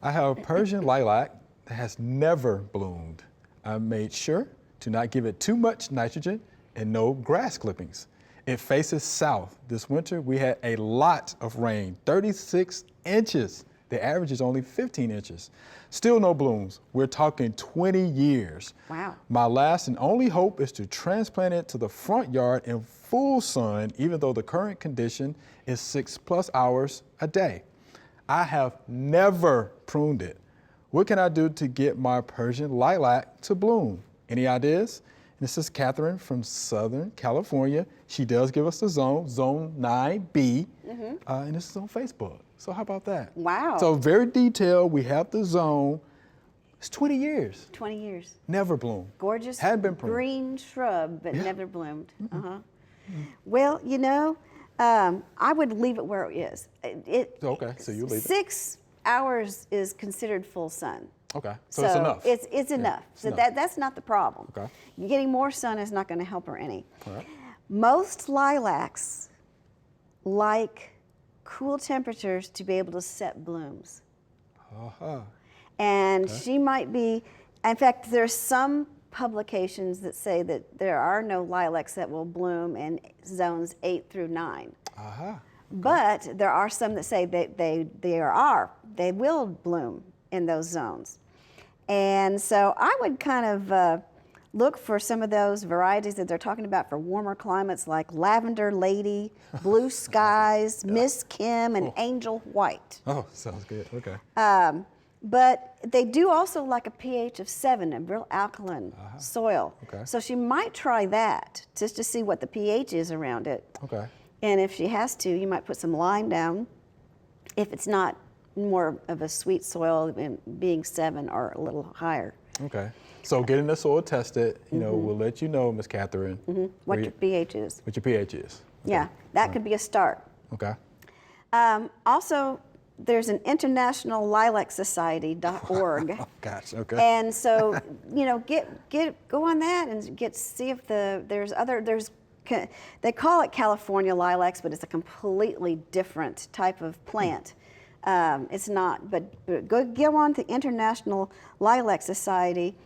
I have Persian lilac that has never bloomed. I made sure to not give it too much nitrogen and no grass clippings. It faces south. This winter we had a lot of rain, 36 inches. The average is only 15 inches. Still no blooms. We're talking 20 years. Wow. My last and only hope is to transplant it to the front yard in full sun, even though the current condition is 6+ hours a day. I have never pruned it. What can I do to get my Persian lilac to bloom? Any ideas? This is Catherine from Southern California. She does give us the zone 9B, and this is on Facebook. So how about that? Wow. So very detailed. We have the zone. It's 20 years. 20 years. Never bloomed. Gorgeous Had been pruned. green shrub, but never bloomed. Well, you know, I would leave it where it is. Okay, so you leave it. 6 hours is considered full sun. Okay, so it's enough. It's enough. So enough. That's not the problem. Okay. Getting more sun is not going to help her any. All right. Most lilacs like cool temperatures to be able to set blooms. And she might be, in fact, there's some publications that say that there are no lilacs that will bloom in zones 8 through 9. But there are some that say that they will bloom in those zones. And so I would kind of look for some of those varieties that they're talking about for warmer climates, like Lavender Lady, Blue Skies, Miss Kim, and Angel White. Oh, sounds good. Okay. But they do also like a pH of 7, a real alkaline soil. Okay. So she might try that just to see what the pH is around it. Okay. And if she has to, you might put some lime down. If it's not more of a sweet soil, being 7 or a little higher. Okay. So getting the soil tested, you know, we'll let you know, Miss Catherine, What your pH is. what your pH is. Okay. Yeah, that could be a start. Okay. Also, there's an International Lilac Society.org. Oh, gosh. Okay. And so, you know, go on that and see if they call it California lilacs, but it's a completely different type of plant. It's not, but go on to International Lilac Society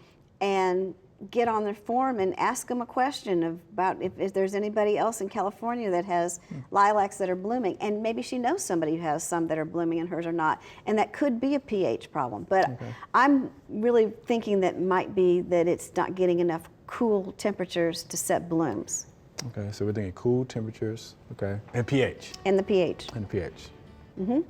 and get on their forum and ask them a question about if there's anybody else in California that has lilacs that are blooming. And maybe she knows somebody who has some that are blooming and hers are not. And that could be a pH problem. But I'm really thinking that might be that it's not getting enough cool temperatures to set blooms. Okay, so we're thinking cool temperatures, okay, and pH. And the pH. And pH. All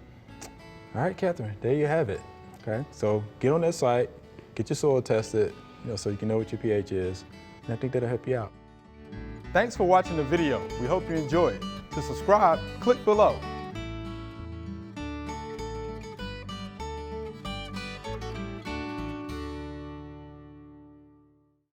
right, Catherine, there you have it. Okay, so get on that site, get your soil tested, you know, so you can know what your pH is, and I think that'll help you out. Thanks for watching the video. We hope you enjoyed. To subscribe, click below.